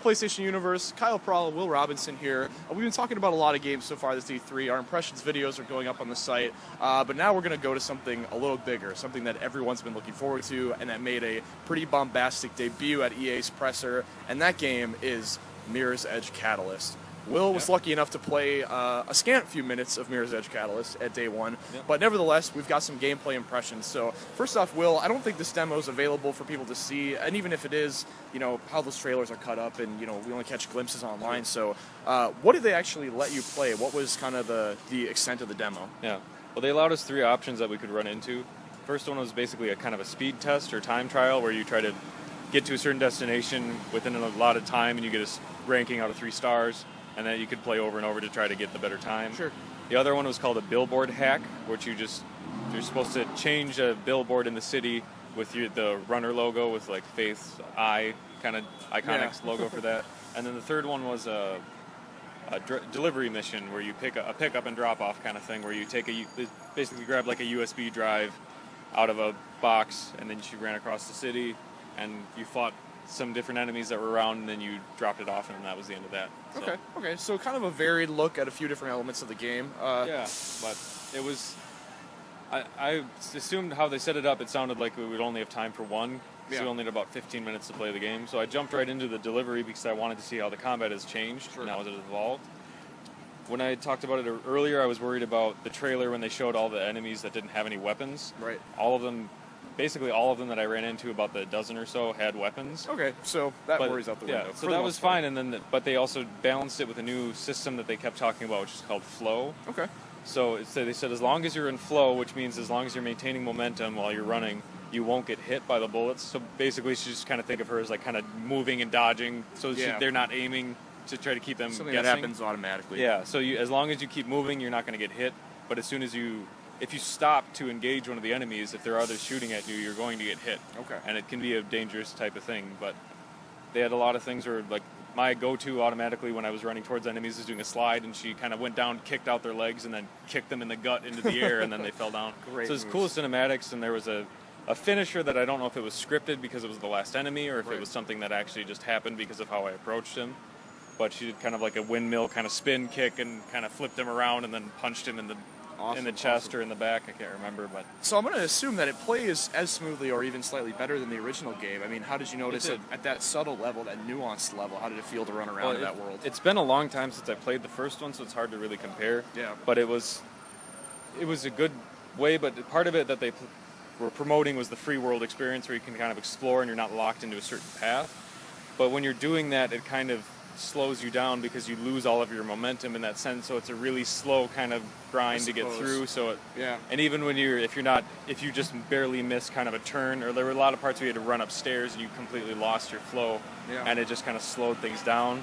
PlayStation Universe. Kyle Prawl, Will Robinson here. We've been talking about a lot of games so far this D3. Our impressions videos are going up on the site, but now we're going to go to something a little bigger, something that everyone's been looking forward to, and that made a pretty bombastic debut at EA's presser, and that game is Mirror's Edge Catalyst. Will was lucky enough to play a scant few minutes of Mirror's Edge Catalyst at day one, but nevertheless, we've got some gameplay impressions. So first off, Will, I don't think this demo is available for people to see, and even if it is, you know, how those trailers are cut up, and, you know, we only catch glimpses online. So what did they actually let you play? What was kind of the extent of the demo? Yeah, well, they allowed us 3 options that we could run into. First one was basically a kind of a speed test or time trial where you try to get to a certain destination within a lot of time, and you get a ranking out of 3 stars. And then you could play over and over to try to get the better time. Sure. The other one was called a billboard hack, which you're supposed to change a billboard in the city with the runner logo with like Faith's eye, kind of iconic logo for that. And then the third one was a delivery mission where you pick a pick-up and drop-off kind of thing, where you basically grab like a USB drive out of a box, and then you ran across the city, and you fought some different enemies that were around, and then you dropped it off, and that was the end of that. So. Okay, so kind of a varied look at a few different elements of the game. Yeah, but it was... I assumed how they set it up, it sounded like we would only have time for one, so we only had about 15 minutes to play the game. So I jumped right into the delivery because I wanted to see how the combat has changed now as it evolved. When I talked about it earlier, I was worried about the trailer when they showed all the enemies that didn't have any weapons. Right. Basically all of them that I ran into, about the dozen or so, had weapons. Okay, so that worries out the window. Yeah, so that was fine, and then but they also balanced it with a new system that they kept talking about, which is called flow. Okay. So they said as long as you're in flow, which means as long as you're maintaining momentum while you're running, you won't get hit by the bullets. So basically, you just kind of think of her as like kind of moving and dodging, so they're not aiming to try to keep them something guessing. That happens automatically. Yeah, so as long as you keep moving, you're not going to get hit, but as soon as if you stop to engage one of the enemies, if there are others shooting at you, you're going to get hit. Okay. And it can be a dangerous type of thing, but they had a lot of things where, like, my go-to automatically when I was running towards enemies is doing a slide, and she kind of went down, kicked out their legs, and then kicked them in the gut into the air, and then they fell down. Great so it was cool cinematics, and there was a finisher that I don't know if it was scripted because it was the last enemy, or if it was something that actually just happened because of how I approached him. But she did kind of like a windmill kind of spin kick and kind of flipped him around and then punched him in the chest or in the back, I can't remember. But so I'm going to assume that it plays as smoothly or even slightly better than the original game. I mean, how did you notice it at that subtle level, that nuanced level? How did it feel to run around in that world? It's been a long time since I played the first one, so it's hard to really compare. Yeah. But it was a good way, but part of it that they were promoting was the free world experience where you can kind of explore and you're not locked into a certain path. But when you're doing that, it kind of slows you down because you lose all of your momentum in that sense, so it's a really slow kind of grind to get through. So and even when if you just barely miss kind of a turn, or there were a lot of parts where you had to run upstairs and you completely lost your flow, and it just kind of slowed things down,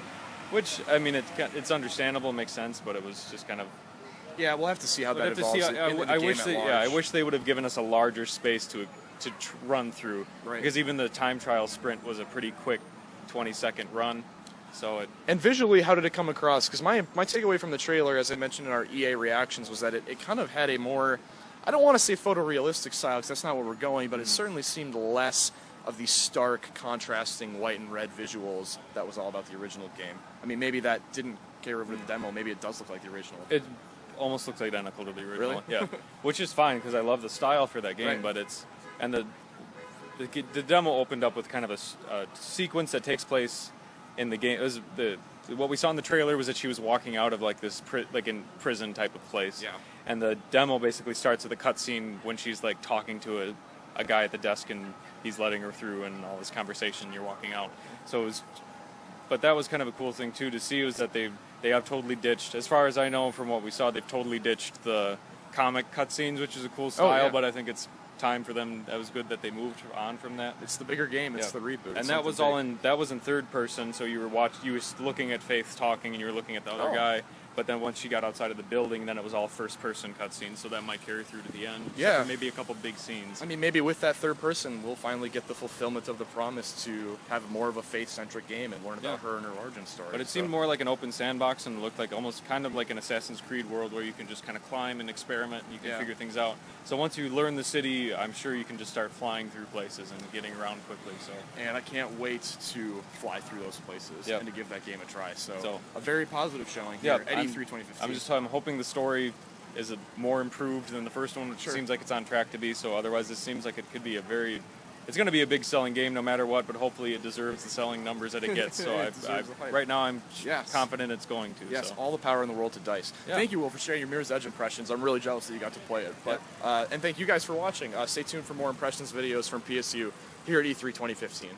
which I mean it's understandable, makes sense, but it was just kind of we'll have to see how that evolves. I wish they would have given us a larger space to run through, because even the time trial sprint was a pretty quick 20-second run. And visually, how did it come across? Because my takeaway from the trailer, as I mentioned in our EA reactions, was that it kind of had a more, I don't want to say photorealistic style, because that's not where we're going, but it certainly seemed less of the stark, contrasting white and red visuals that was all about the original game. I mean, maybe that didn't carry over to the demo. Maybe it does look like the original. It almost looks identical to the original. Really? Yeah, which is fine, because I love the style for that game, but the demo opened up with kind of a sequence that takes place in the game. It was what we saw in the trailer was that she was walking out of like this in prison type of place. Yeah. And the demo basically starts with a cutscene when she's like talking to a guy at the desk, and he's letting her through, and all this conversation. You're walking out. So but that was kind of a cool thing too to see, was that they have totally ditched, as far as I know from what we saw, they've totally ditched the comic cutscenes, which is a cool style. But I think it's time for them. That was good that they moved on from that. It's the bigger game. It's the reboot. And that was all that was in third person. So you were looking at Faith talking, and you were looking at the other guy. But then once she got outside of the building, then it was all first-person cutscenes, so that might carry through to the end. Yeah. So maybe a couple big scenes. I mean, maybe with that third person, we'll finally get the fulfillment of the promise to have more of a Faith-centric game and learn about her and her origin story. But it seemed more like an open sandbox and looked like almost kind of like an Assassin's Creed world where you can just kind of climb and experiment and you can figure things out. So once you learn the city, I'm sure you can just start flying through places and getting around quickly. So. And I can't wait to fly through those places and to give that game a try. So a very positive showing here at E3 2015. I'm hoping the story is more improved than the first one, which seems like it's on track to be. So otherwise, this seems like it could be it's going to be a big selling game no matter what, but hopefully it deserves the selling numbers that it gets. So right now I'm confident it's going to. Yes, so. all the power in the world to DICE. Yeah. Thank you, Will, for sharing your Mirror's Edge impressions. I'm really jealous that you got to play it. But and thank you guys for watching. Stay tuned for more impressions videos from PSU here at E3 2015.